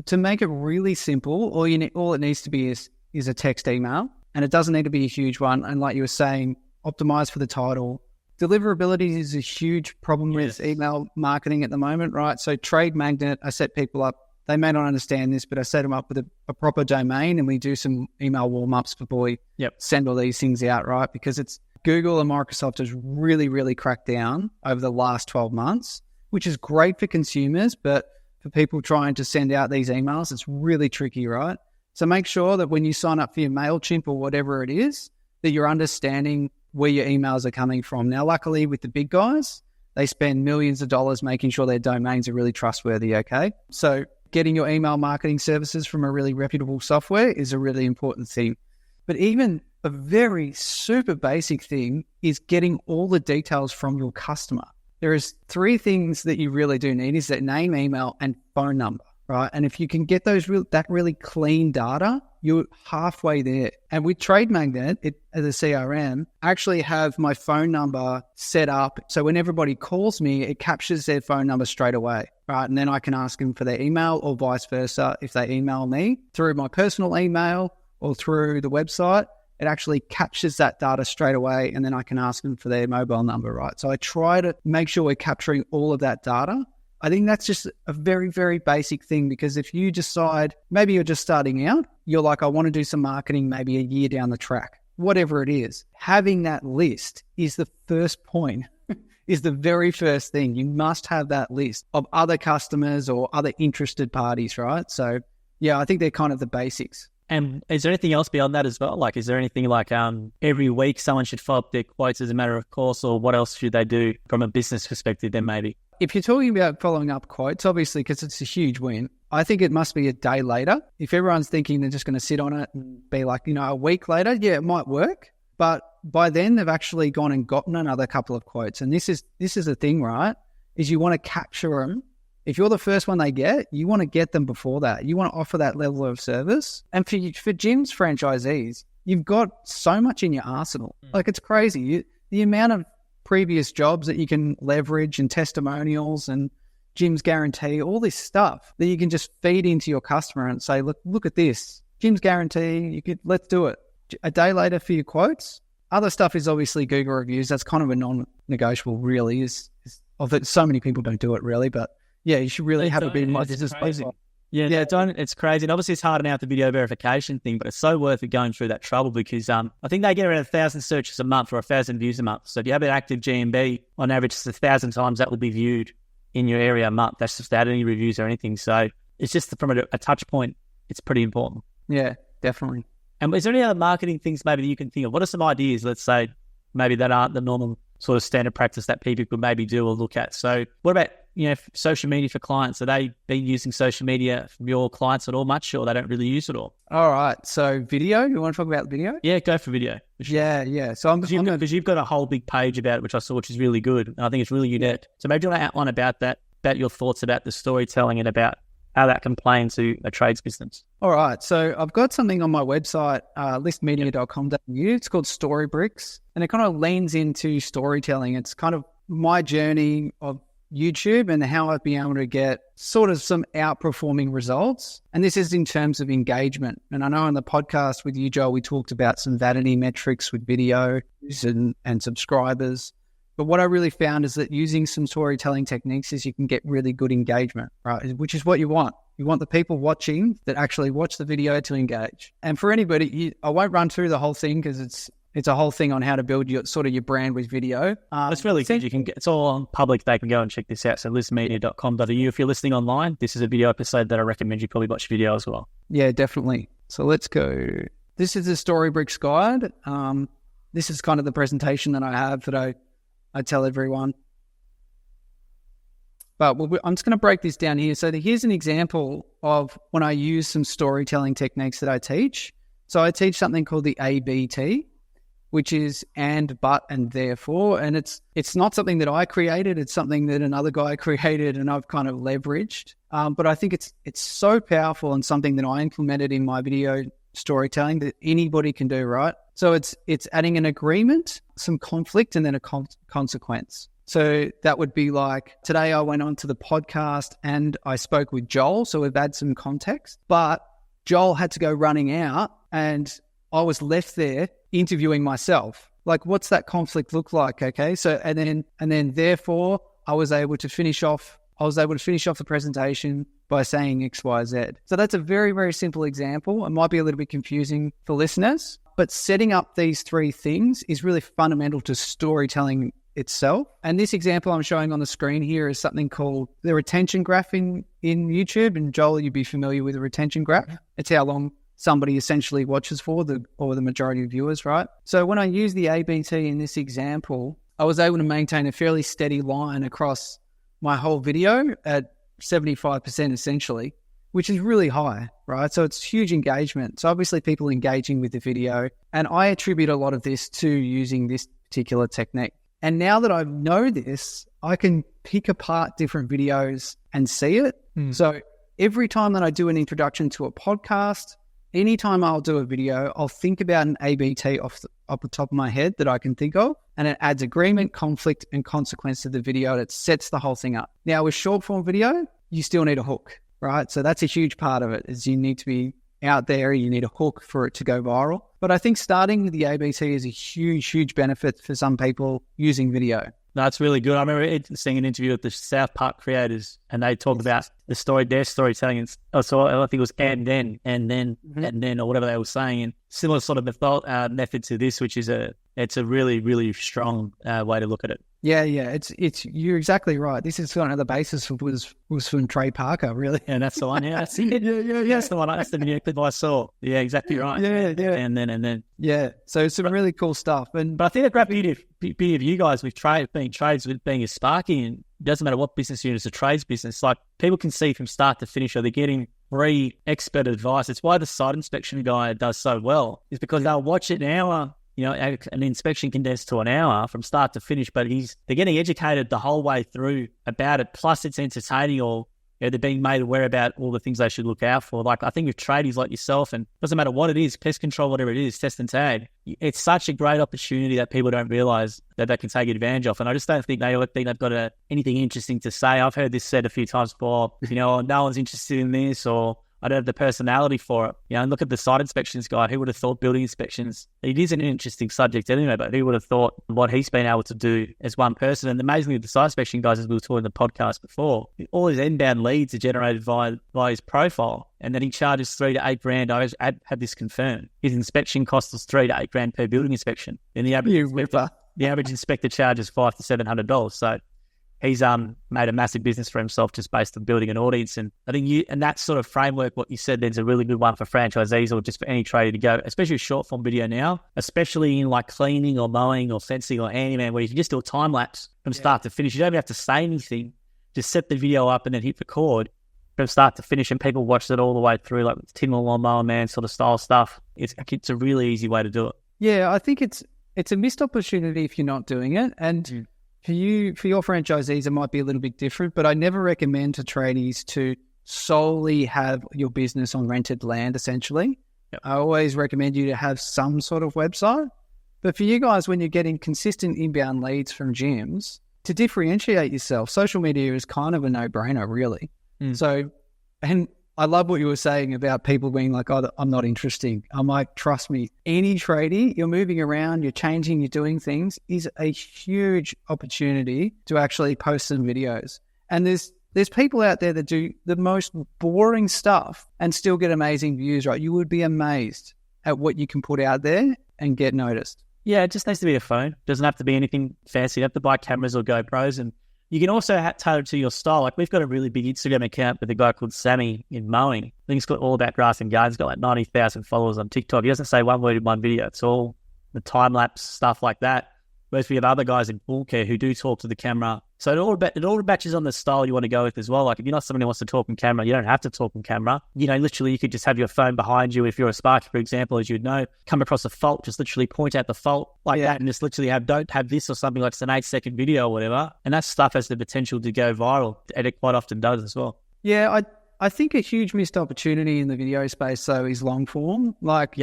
To make it really simple, all it needs to be is a text email, and it doesn't need to be a huge one. And like you were saying, optimize for the title, deliverability is a huge problem with email marketing at the moment, right? So Trade Magnet, I set people up. They may not understand this, but I set them up with a proper domain, and we do some email warm-ups before we send all these things out, right? Because it's Google and Microsoft has really, really cracked down over the last 12 months, which is great for consumers, but for people trying to send out these emails, it's really tricky, right? So make sure that when you sign up for your MailChimp or whatever it is, that you're understanding where your emails are coming from. Now, luckily with the big guys, they spend millions of dollars making sure their domains are really trustworthy, okay? So getting your email marketing services from a really reputable software is a really important thing. But even a very super basic thing is getting all the details from your customer. There is 3 things that you really do need is that name, email, and phone number, right? And if you can get that really clean data, you're halfway there. And with Trade Magnet, as a CRM, I actually have my phone number set up. So when everybody calls me, it captures their phone number straight away, right? And then I can ask them for their email or vice versa. If they email me through my personal email or through the website, it actually captures that data straight away, and then I can ask them for their mobile number, right? So I try to make sure we're capturing all of that data. I think that's just a very, very basic thing, because if you decide, maybe you're just starting out, you're like, I want to do some marketing maybe a year down the track, whatever it is, having that list is the first point, is the very first thing. You must have that list of other customers or other interested parties, right? So yeah, I think they're kind of the basics. And is there anything else beyond that as well? Like, is there anything like every week someone should follow up their quotes as a matter of course, or what else should they do from a business perspective then maybe? If you're talking about following up quotes, obviously, because it's a huge win, I think it must be a day later. If everyone's thinking they're just going to sit on it and be like, a week later, yeah, it might work. But by then they've actually gone and gotten another couple of quotes. And this is the thing, right? Is you want to capture them. If you're the first one they get, you want to get them before that. You want to offer that level of service. And for gyms franchisees, you've got so much in your arsenal. Like, it's crazy. The amount of previous jobs that you can leverage and testimonials and Gyms Guarantee, all this stuff that you can just feed into your customer and say, look at this. Gyms Guarantee, let's do it. A day later for your quotes. Other stuff is obviously Google reviews. That's kind of a non-negotiable, really. So many people don't do it, really, but yeah, you should really have a bit of my business. Yeah, it's crazy. And obviously it's hard now with the video verification thing, but it's so worth it going through that trouble, because I think they get around 1,000 searches a month or 1,000 views a month. So if you have an active GMB, on average, it's 1,000 times that will be viewed in your area a month. That's just without any reviews or anything. So it's just from a touch point, it's pretty important. Yeah, definitely. And is there any other marketing things maybe that you can think of? What are some ideas, let's say, maybe that aren't the normal sort of standard practice that people could maybe do or look at? So what about social media for clients? Are they been using social media from your clients at all much, or they don't really use it all? All right. So video, you want to talk about video? Yeah, go for video. For sure. Yeah. So because you've got a whole big page about it, which I saw, which is really good. And I think it's really unique. Yeah. So maybe you want to outline about that, about your thoughts about the storytelling and about how that can play into a trades business. All right. So I've got something on my website, listmedia.com.au. It's called Storybricks, and it kind of leans into storytelling. It's kind of my journey of YouTube and how I've been able to get sort of some outperforming results. And this is in terms of engagement. And I know on the podcast with you, Joel, we talked about some vanity metrics with video and subscribers. But what I really found is that using some storytelling techniques is you can get really good engagement, right? Which is what you want. You want the people watching that actually watch the video to engage. And for anybody, I won't run through the whole thing because it's a whole thing on how to build your brand with video. It's really good. It's all on public. They can go and check this out. So listmedia.com.au. If you're listening online, this is a video episode that I recommend you probably watch video as well. Yeah, definitely. So let's go. This is the Storybricks guide. This is kind of the presentation that I have that I tell everyone. But I'm just going to break this down here. So here's an example of when I use some storytelling techniques that I teach. So I teach something called the ABT, which is and, but, and therefore. And it's not something that I created. It's something that another guy created and I've kind of leveraged. But I think it's so powerful and something that I implemented in my video storytelling that anybody can do, right? So it's adding an agreement, some conflict, and then a consequence. So that would be like, today I went on to the podcast and I spoke with Joel. So we've had some context, but Joel had to go running out and I was left there interviewing myself. Like, what's that conflict look like? Okay. So, and then therefore I was able to finish off the presentation by saying X, Y, Z. So that's a very, very simple example. It might be a little bit confusing for listeners, but setting up these three things is really fundamental to storytelling itself. And this example I'm showing on the screen here is something called the retention graph in YouTube. And Joel, you'd be familiar with a retention graph. It's how long somebody essentially watches for, the majority of viewers, right? So when I use the ABT in this example, I was able to maintain a fairly steady line across my whole video at 75% essentially, which is really high, right? So it's huge engagement. So obviously people engaging with the video, and I attribute a lot of this to using this particular technique. And now that I know this, I can pick apart different videos and see it. So every time that I do an introduction to a podcast, anytime I'll do a video, I'll think about an ABT off the top of my head that I can think of, and it adds agreement, conflict, and consequence to the video, and it sets the whole thing up. Now, with short form video, you still need a hook, right? So that's a huge part of it, is you need to be out there, you need a hook for it to go viral. But I think starting with the ABT is a huge, huge benefit for some people using video. That's really good. I remember seeing an interview with the South Park creators, and they talked about their storytelling. So I think it was and then, or whatever they were saying. And similar sort of method to this, which is it's a really, really strong way to look at it. Yeah. It's you're exactly right. This is kind of the basis was from Trey Parker, really. Yeah, that's the one. Yeah, that's it. Yeah. That's the one. That's the video clip I saw. Yeah, exactly right. Yeah. And then. Yeah. So some really cool stuff. But I think the great beauty of you guys with being a Sparky, and it doesn't matter what business unit, it's a trades business. Like, people can see from start to finish, are they getting free expert advice? It's why the site inspection guy does so well, is because they'll watch it an hour. An inspection condensed to an hour from start to finish, but they're getting educated the whole way through about it. Plus, it's entertaining, or they're being made aware about all the things they should look out for. Like, I think with tradies like yourself, and it doesn't matter what it is, pest control, whatever it is, test and tag, it's such a great opportunity that people don't realize that they can take advantage of. And I just don't think they've got anything interesting to say. I've heard this said a few times before, no one's interested in this, or I don't have the personality for it. And look at the site inspections guy. Who would have thought building inspections? It is an interesting subject anyway, but who would have thought what he's been able to do as one person? And amazingly, the site inspection guys, as we were talking in the podcast before, all his inbound leads are generated via his profile, and then he charges $3,000 to $8,000. I had this confirmed. His inspection costs us $3,000 to $8,000 per building inspection. And the average inspector charges $500 to $700. So he's made a massive business for himself just based on building an audience. And I think and that sort of framework, what you said, there's a really good one for franchisees or just for any trader to go, especially with short form video now, especially in like cleaning or mowing or fencing or handyman, where you can just do a time lapse from start to finish. You don't even have to say anything. Just set the video up and then hit record from start to finish, and people watch it all the way through, like Tim the Lawnmower Man sort of style stuff. It's a really easy way to do it. Yeah, I think it's a missed opportunity if you're not doing it. And for your franchisees, it might be a little bit different, but I never recommend to tradies to solely have your business on rented land, essentially. Yep. I always recommend you to have some sort of website. But for you guys, when you're getting consistent inbound leads from gyms, to differentiate yourself, social media is kind of a no-brainer, really. So, and I love what you were saying about people being like, oh, I'm not interested. I'm like, trust me, any tradie, you're moving around, you're changing, you're doing things, is a huge opportunity to actually post some videos. And there's people out there that do the most boring stuff and still get amazing views, right? You would be amazed at what you can put out there and get noticed. Yeah, it just needs to be a phone. It doesn't have to be anything fancy. You don't have to buy cameras or GoPros, and you can also tailor it to your style. Like, we've got a really big Instagram account with a guy called Sammy in mowing. I think it's got all about grass and gardens. He's got like 90,000 followers on TikTok. He doesn't say one word in one video. It's all the time-lapse stuff like that. Whereas we have other guys in pool care who do talk to the camera. So it all matches on the style you want to go with as well. Like, if you're not somebody who wants to talk on camera, you don't have to talk on camera. Literally, you could just have your phone behind you. If you're a Sparky, for example, as you'd know, come across a fault, just literally point out the fault like that, and just literally don't have this or something like it's an 8-second video or whatever. And that stuff has the potential to go viral, and it quite often does as well. Yeah, I think a huge missed opportunity in the video space, though, is long form. Like,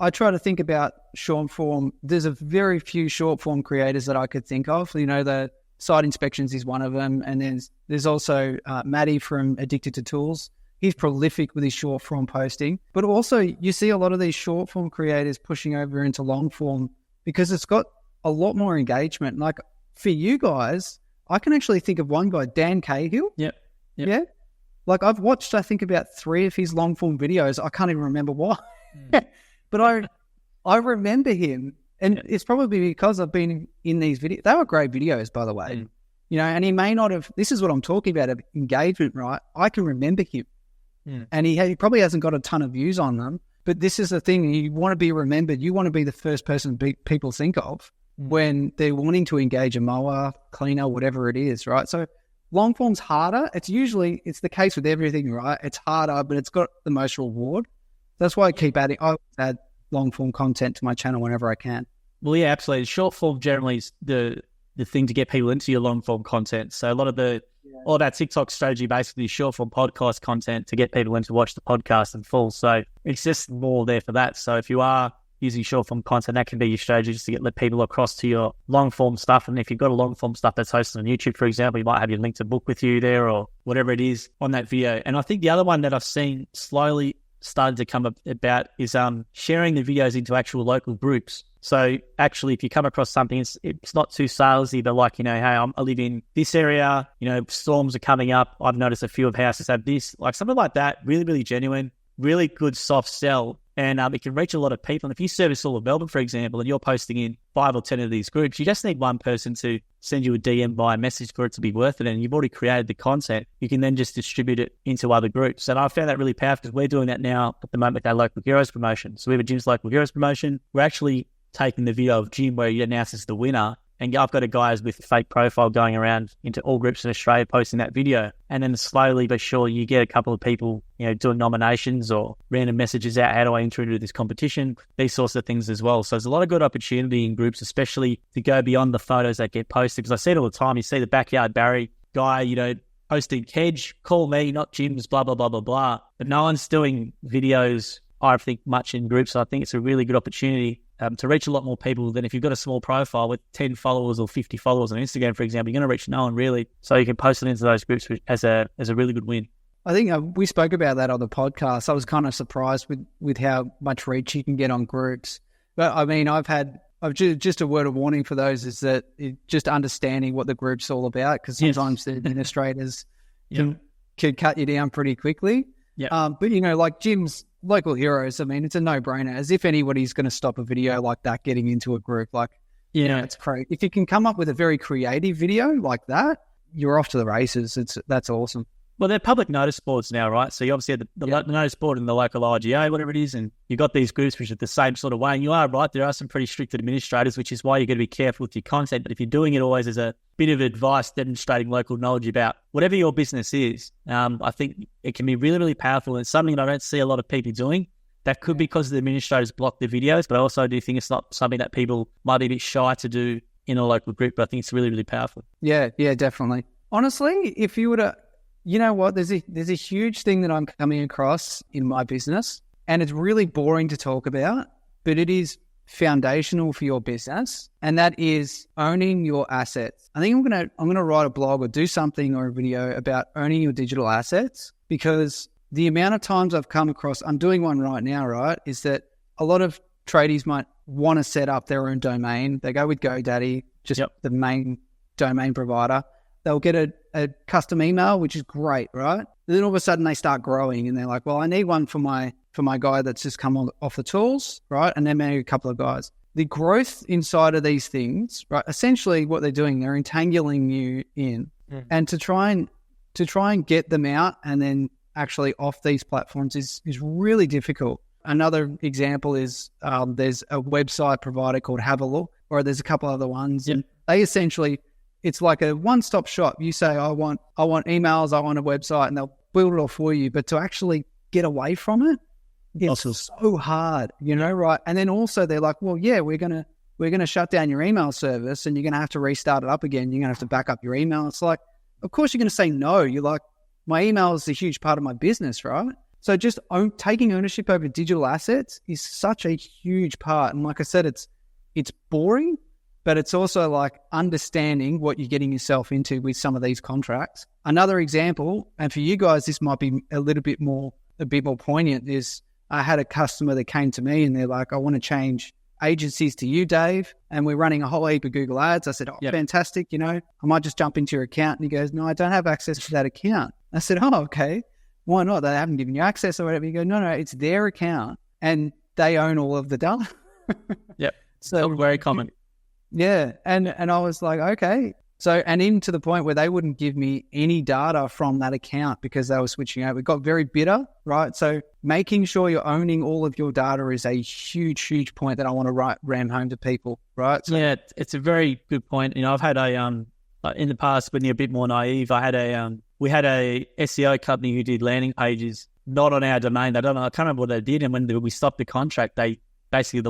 I try to think about short form. There's a very few short form creators that I could think of. The site inspections is one of them. And then there's also Maddie from Addicted to Tools. He's prolific with his short form posting. But also you see a lot of these short form creators pushing over into long form because it's got a lot more engagement. Like for you guys, I can actually think of one guy, Dan Cahill. Yep. Yeah. Like I've watched, I think about 3 of his long form videos. I can't even remember why, but I remember him, and it's probably because I've been in these videos. They were great videos, by the way. You know, and he may not have, this is what I'm talking about, of engagement, right? I can remember him. And he probably hasn't got a ton of views on them, but this is the thing. You want to be remembered. You want to be the first person people think of when they're wanting to engage a mower, cleaner, whatever it is, right? So long form's harder. It's the case with everything, right? It's harder, but it's got the most reward. That's why I keep adding. I add long form content to my channel whenever I can. Well, yeah, absolutely. Short form generally is the thing to get people into your long form content. So a lot of all that TikTok strategy basically is short form podcast content to get people in to watch the podcast in full. So it's just more there for that. So if you are using short form content, that can be your strategy, just to let people across to your long form stuff. And if you've got a long form stuff that's hosted on YouTube, for example, you might have your link to book with you there or whatever it is on that video. And I think the other one that I've seen slowly started to come about is sharing the videos into actual local groups. So actually, if you come across something, it's not too salesy, but like, you know, hey, I live in this area, you know, storms are coming up. I've noticed a few of houses have this, like something like that, really, really genuine, really good soft sell. And it can reach a lot of people. And if you service all of Melbourne, for example, and you're posting in 5 or 10 of these groups, you just need one person to send you a DM via message for it to be worth it. And you've already created the content. You can then just distribute it into other groups. And I found that really powerful because we're doing that now at the moment with our Local Heroes promotion. So we have a Jim's Local Heroes promotion. We're actually taking the video of Jim where he announces the winner. And I've got a guy with a fake profile going around into all groups in Australia posting that video. And then slowly but surely you get a couple of people, you know, doing nominations or random messages out. How do I enter into this competition? These sorts of things as well. So there's a lot of good opportunity in groups, especially to go beyond the photos that get posted. Because I see it all the time. You see the backyard Barry guy, you know, posting Kedge, call me, not Jim's, blah, blah, blah, blah, blah. But no one's doing videos, I think, much in groups. So I think it's a really good opportunity to reach a lot more people than if you've got a small profile with 10 followers or 50 followers on Instagram, for example. You're going to reach no one really. So you can post it into those groups as a really good win. I think we spoke about that on the podcast. I was kind of surprised with how much reach you can get on groups. But I mean, I've just a word of warning for those is that just understanding what the group's all about, because sometimes the administrators can cut you down pretty quickly. But, you know, like Jim's Local Heroes, I mean, it's a no-brainer. As if anybody's going to stop a video like that getting into a group. Like, you know, it's crazy. If you can come up with a very creative video like that, you're off to the races. That's awesome. Well, they're public notice boards now, right? So you obviously have the notice board and the local IGA, whatever it is, and you've got these groups which are the same sort of way. And you are right, there are some pretty strict administrators, which is why you've got to be careful with your content. But if you're doing it always as a bit of advice, demonstrating local knowledge about whatever your business is, I think it can be really, really powerful. And it's something that I don't see a lot of people doing. That could be because the administrators block the videos, but I also do think it's not something that people might be a bit shy to do in a local group. But I think it's really, really powerful. Yeah, definitely. Honestly, if you were to... You know what? There's a huge thing that I'm coming across in my business, and it's really boring to talk about, but it is foundational for your business, and that is owning your assets. I think I'm gonna write a blog or do something or a video about owning your digital assets, because the amount of times I've come across, I'm doing one right now, right, is that a lot of tradies might want to set up their own domain. They go with GoDaddy, just the main domain provider. They'll get a custom email, which is great, right? Then all of a sudden they start growing and they're like, well, I need one for my guy that's just come off the tools, right? And then maybe a couple of guys. The growth inside of these things, right? Essentially what they're doing, they're entangling you in. And to try and get them out and then actually off these platforms is really difficult. Another example is there's a website provider called Have a Look, or there's a couple other ones. And they essentially... It's like a one-stop shop. You say, I want emails, I want a website, and they'll build it all for you. But to actually get away from it, it's so hard, you know, right? And then also they're like, well, yeah, we're gonna shut down your email service, and you're gonna have to restart it up again. You're gonna have to back up your email. It's like, of course you're gonna say no. You're like, my email is a huge part of my business, right? So just taking ownership over digital assets is such a huge part. And like I said, it's boring. But it's also like understanding what you're getting yourself into with some of these contracts. Another example, and for you guys, this might be a bit more poignant, is I had a customer that came to me and they're like, I want to change agencies to you, Dave, and we're running a whole heap of Google ads. I said, fantastic. I might just jump into your account. And he goes, no, I don't have access to that account. I said, oh, okay. Why not? They haven't given you access or whatever. You go, no, it's their account and they own all of the data. Yep. So very common. Yeah. And I was like, okay. So, and even to the point where they wouldn't give me any data from that account because they were switching out. We got very bitter, right? So making sure you're owning all of your data is a huge, huge point that I want to ram home to people, right? So, yeah, it's a very good point. I've had in the past, when you're a bit more naive, we had a SEO company who did landing pages, not on our domain. I can't remember what they did. And when we stopped the contract, they basically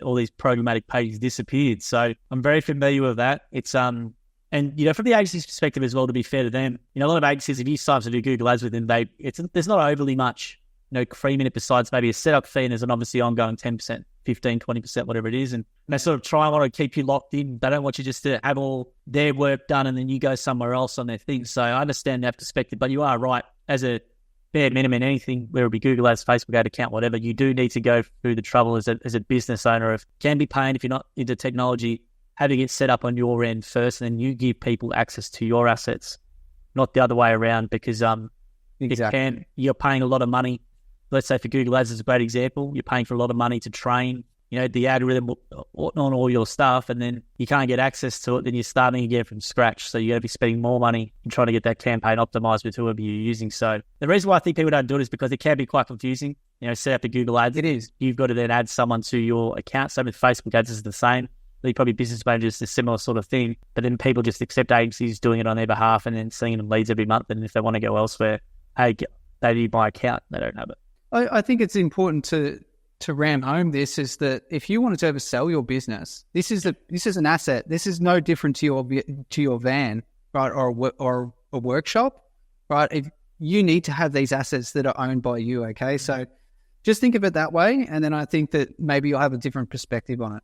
all these programmatic pages disappeared. So I'm very familiar with that. It's and from the agency's perspective as well, to be fair to them, a lot of agencies, if you sign up to do Google Ads with them, there's not overly much fee in it besides maybe a setup fee, and there's an obviously ongoing 10%, 15, 20%, whatever it is, and they sort of try and want to keep you locked in. They don't want you just to have all their work done and then you go somewhere else on their thing. So I understand that perspective, but you are right. As a bare minimum, anything, whether it be Google Ads, Facebook ad account, whatever, you do need to go through the trouble as a business owner of, can be pain if you're not into technology, having it set up on your end first, and then you give people access to your assets, not the other way around, because exactly. You're paying a lot of money. Let's say for Google Ads is a great example. You're paying for a lot of money to train, the algorithm on all your stuff, and then you can't get access to it. Then you're starting again from scratch. So you're going to be spending more money in trying to get that campaign optimized with whoever you're using. So the reason why I think people don't do it is because it can be quite confusing. Set up the Google Ads. It is. You've got to then add someone to your account. So with Facebook ads is the same. Probably business managers, a similar sort of thing. But then people just accept agencies doing it on their behalf and then sending them leads every month. And if they want to go elsewhere, hey, they need my account. They don't have it. I think it's important to ram home this is that if you wanted to ever sell your business, this is an asset. This is no different to your van, right, or a workshop, right? If you need to have these assets that are owned by you, okay? So just think of it that way, and then I think that maybe you'll have a different perspective on it.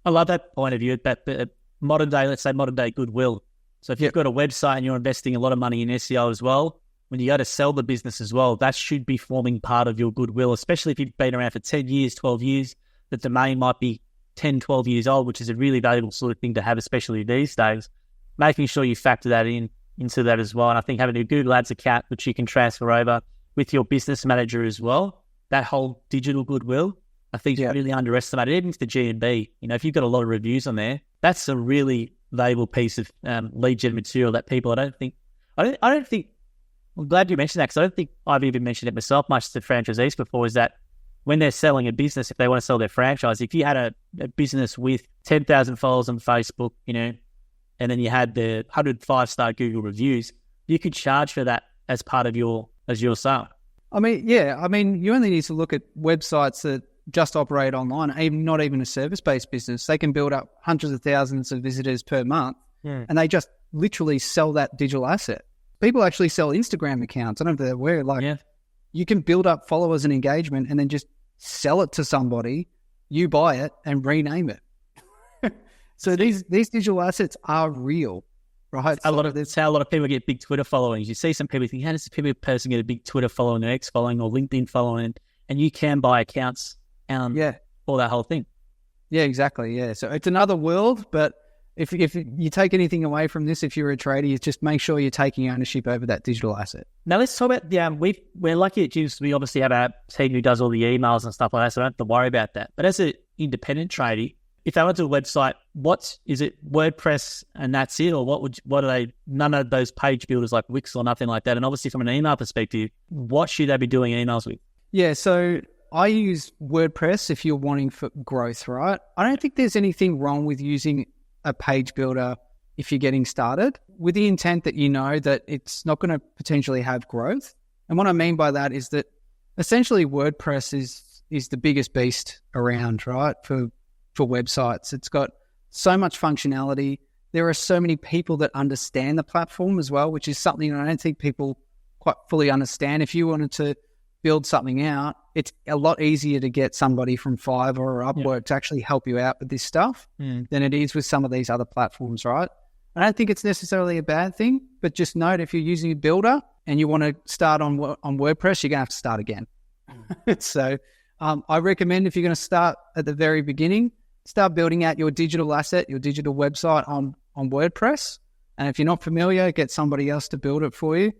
I love that point of view. That modern day goodwill. So if you've got a website and you're investing a lot of money in SEO as well, when you go to sell the business as well, that should be forming part of your goodwill, especially if you've been around for 10 years, 12 years. The domain might be 10, 12 years old, which is a really valuable sort of thing to have, especially these days. Making sure you factor that into that as well. And I think having a Google Ads account, which you can transfer over with your business manager as well, that whole digital goodwill, I think is really underestimated. Even to G&B, if you've got a lot of reviews on there, that's a really valuable piece of lead gen material that people, I don't think, I'm glad you mentioned that, because I don't think I've even mentioned it myself much to franchisees before, is that when they're selling a business, if they want to sell their franchise, if you had a business with 10,000 followers on Facebook, and then you had the 105-star Google reviews, you could charge for that as part of your sale. I mean, you only need to look at websites that just operate online, even not even a service-based business. They can build up hundreds of thousands of visitors per month, and they just literally sell that digital asset. People actually sell Instagram accounts. I don't know if they're aware. You can build up followers and engagement and then just sell it to somebody. You buy it and rename it. So these digital assets are real, right? That's how a lot of people get big Twitter followings. You see some people think, how does a person get a big Twitter following, or X following, or LinkedIn following? And you can buy accounts for that whole thing. Yeah, exactly. Yeah. So it's another world, but if you take anything away from this, if you're a trader, you just make sure you're taking ownership over that digital asset. Now let's talk about, we're lucky at Jim's, we obviously have our team who does all the emails and stuff like that, so I don't have to worry about that. But as an independent tradie, if they went to a website, is it WordPress and that's it? Or what are they, none of those page builders like Wix or nothing like that? And obviously from an email perspective, what should they be doing emails with? Yeah, so I use WordPress if you're wanting for growth, right? I don't think there's anything wrong with using a page builder if you're getting started, with the intent that that it's not going to potentially have growth. And what I mean by that is that essentially WordPress is the biggest beast around, right, for websites. It's got so much functionality. There are so many people that understand the platform as well, which is something I don't think people quite fully understand. If you wanted to build something out, it's a lot easier to get somebody from Fiverr or Upwork to actually help you out with this stuff than it is with some of these other platforms, right? I don't think it's necessarily a bad thing, but just note if you're using a builder and you want to start on WordPress, you're going to have to start again. So I recommend if you're going to start at the very beginning, start building out your digital asset, your digital website on WordPress. And if you're not familiar, get somebody else to build it for you.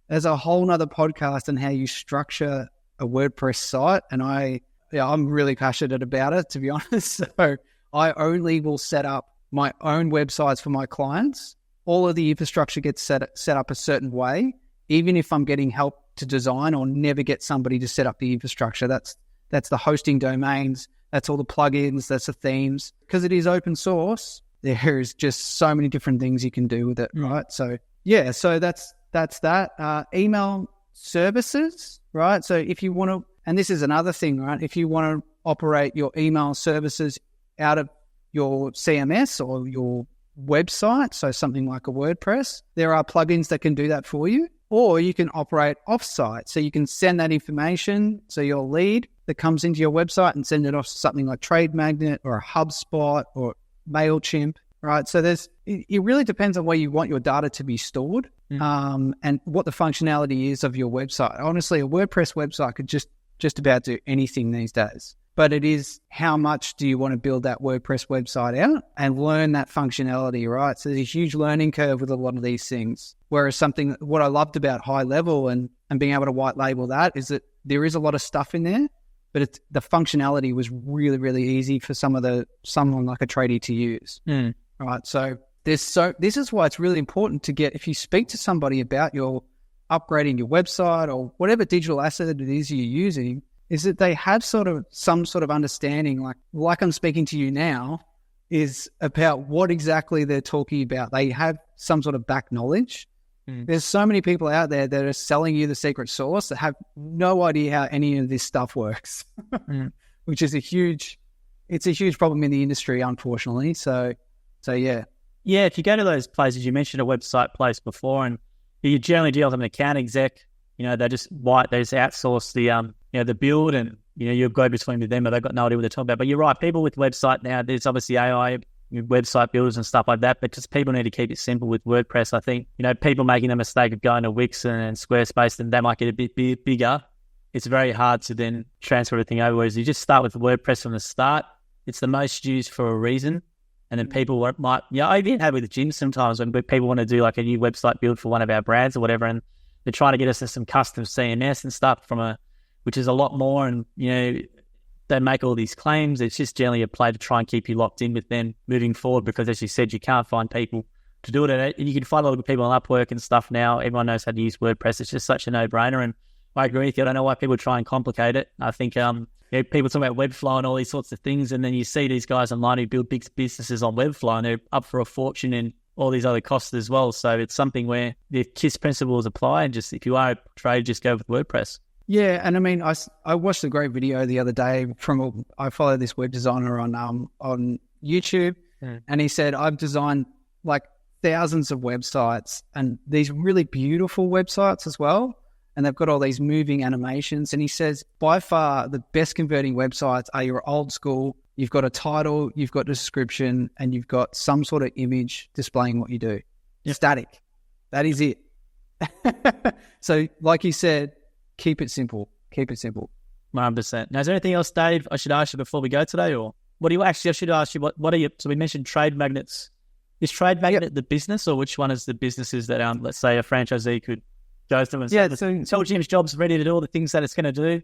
There's a whole nother podcast on how you structure a WordPress site. And I'm really passionate about it, to be honest. So I only will set up my own websites for my clients. All of the infrastructure gets set up a certain way. Even if I'm getting help to design, I'll never get somebody to set up the infrastructure. That's the hosting domains. That's all the plugins. That's the themes. Because it is open source, there's just so many different things you can do with it, right? So, yeah, so that's that. Email services, right? So if you want to, and this is another thing, right? If you want to operate your email services out of your CMS or your website, so something like a WordPress, there are plugins that can do that for you. Or you can operate off-site. So you can send that information, so your lead that comes into your website, and send it off to something like Trade Magnet or a HubSpot or MailChimp, right? So it really depends on where you want your data to be stored and what the functionality is of your website. Honestly, a WordPress website could just about do anything these days. But it is how much do you want to build that WordPress website out and learn that functionality, right? So there's a huge learning curve with a lot of these things. Whereas what I loved about High Level and being able to white label that is that there is a lot of stuff in there, but the functionality was really, really easy for someone like a tradie to use, right? So this is why it's really important to if you speak to somebody about your upgrading your website or whatever digital asset it is you're using, is that they have some sort of understanding, like I'm speaking to you now, is about what exactly they're talking about. They have some sort of back knowledge. There's so many people out there that are selling you the secret sauce that have no idea how any of this stuff works, which is a huge problem in the industry, unfortunately. So yeah. Yeah, if you go to those places, you mentioned a website place before, and you generally deal with an account exec. They just outsource the build, and you'll go between with them, but they've got no idea what they're talking about. But you're right, people with website now, there's obviously AI website builders and stuff like that, but just people need to keep it simple with WordPress. I think people making the mistake of going to Wix and Squarespace, and they might get a bit bigger. It's very hard to then transfer everything over. Whereas you just start with WordPress from the start. It's the most used for a reason. And then people might, I even have with the gym sometimes when people want to do like a new website build for one of our brands or whatever, and they're trying to get us to some custom CMS and stuff which is a lot more. And, they make all these claims. It's just generally a play to try and keep you locked in with them moving forward, because as you said, you can't find people to do it. And you can find a lot of people on Upwork and stuff now. Everyone knows how to use WordPress. It's just such a no-brainer. And I agree with you. I don't know why people try and complicate it. I think people talk about Webflow and all these sorts of things, and then you see these guys online who build big businesses on Webflow, and they're up for a fortune and all these other costs as well. So it's something where the KISS principles apply, and just if you are a trader, just go with WordPress. Yeah, and I mean, I watched a great video the other day I follow this web designer on YouTube, and he said, I've designed like thousands of websites, and these really beautiful websites as well, and they've got all these moving animations, and he says, by far the best converting websites are your old school. You've got a title, you've got a description, and you've got some sort of image displaying what you do. Yep. Static. That is it. So like you said, keep it simple. 100%. Now, is there anything else, Dave, I should ask you before we go today? Or what do you actually, I should ask you, what are you, so we mentioned Trade Magnets. Is Trade Magnet the business, or which one is the businesses that, let's say a franchisee could go through and say, tell Jim's Job's ready to do all the things that it's going to do.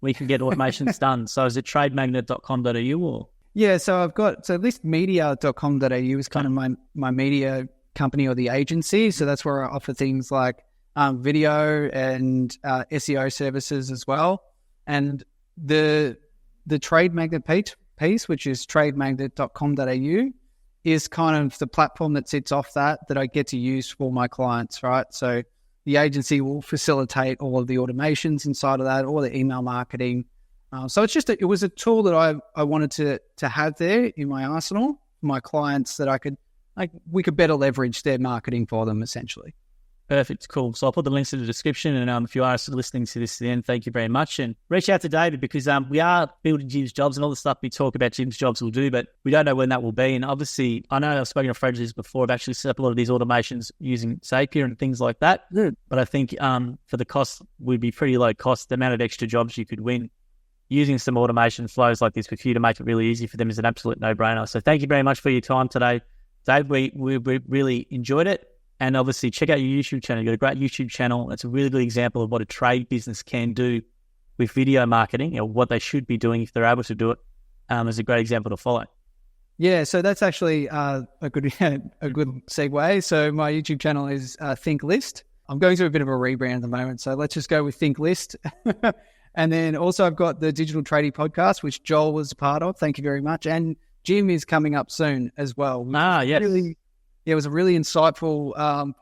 We can get automations done. So is it trademagnet.com.au or? Yeah, so listmedia.com.au is kind of my media company or the agency. So that's where I offer things like video and SEO services as well. And the Trade Magnet piece, which is trademagnet.com.au, is kind of the platform that sits off that I get to use for my clients, right? So the agency will facilitate all of the automations inside of that, all the email marketing. So it's just it was a tool that I wanted to have there in my arsenal for my clients, that we could better leverage their marketing for them, essentially. Perfect. Cool. So I'll put the links in the description, and if you are listening to this then, thank you very much, and reach out to David, because we are building Jim's Jobs, and all the stuff we talk about Jim's Jobs will do, but we don't know when that will be. And obviously, I know I've spoken to franchisees before. I've actually set up a lot of these automations using Zapier and things like that. But I think for the cost, would be pretty low cost. The amount of extra jobs you could win using some automation flows like this with you to make it really easy for them is an absolute no-brainer. So thank you very much for your time today, Dave. We really enjoyed it. And obviously check out your YouTube channel. You've got a great YouTube channel. It's a really good example of what a trade business can do with video marketing, what they should be doing if they're able to do it. Is a great example to follow. Yeah, so that's actually a good segue. So my YouTube channel is Think List. I'm going through a bit of a rebrand at the moment, so let's just go with Think List. And then also I've got the Digital Tradie podcast, which Joel was a part of. Thank you very much. And Jim is coming up soon as well. Yes. It was a really insightful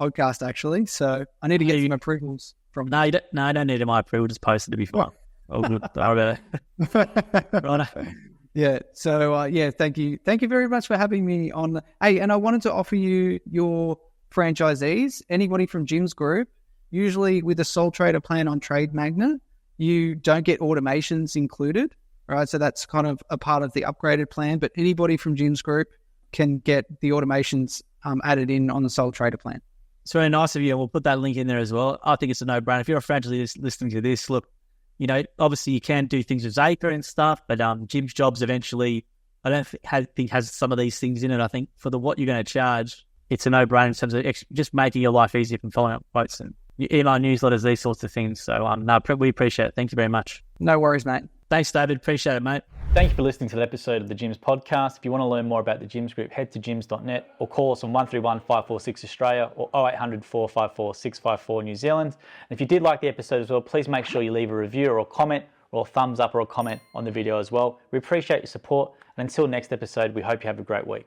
podcast, actually. So I need to get some approvals from. No, I don't need my approval. Just post it to be fine. Oh, good. All right. Right. Yeah. So thank you very much for having me on. Hey, and I wanted to offer you your franchisees, anybody from Jim's group. Usually with a sole trader plan on Trade Magnet, you don't get automations included, right? So that's kind of a part of the upgraded plan. But anybody from Jim's group can get the automations added in on the sole trader plan. It's very nice of you. We'll put that link in there as well. I think it's a no-brainer. If you're a franchisee listening to this, look, obviously you can do things with Zapier and stuff, but Jim's Jobs eventually, I don't think has some of these things in it. I think for what you're going to charge, it's a no-brainer in terms of just making your life easier from following up quotes and your email newsletters, these sorts of things. So we appreciate it. Thank you very much. No worries, mate. Thanks, David. Appreciate it, mate. Thank you for listening to the episode of the Gyms podcast. If you want to learn more about the Gyms Group, head to gyms.net or call us on 131 546 Australia or 0800 454 654 New Zealand. And if you did like the episode as well, please make sure you leave a review or a comment or a thumbs up or a comment on the video as well. We appreciate your support. And until next episode, we hope you have a great week.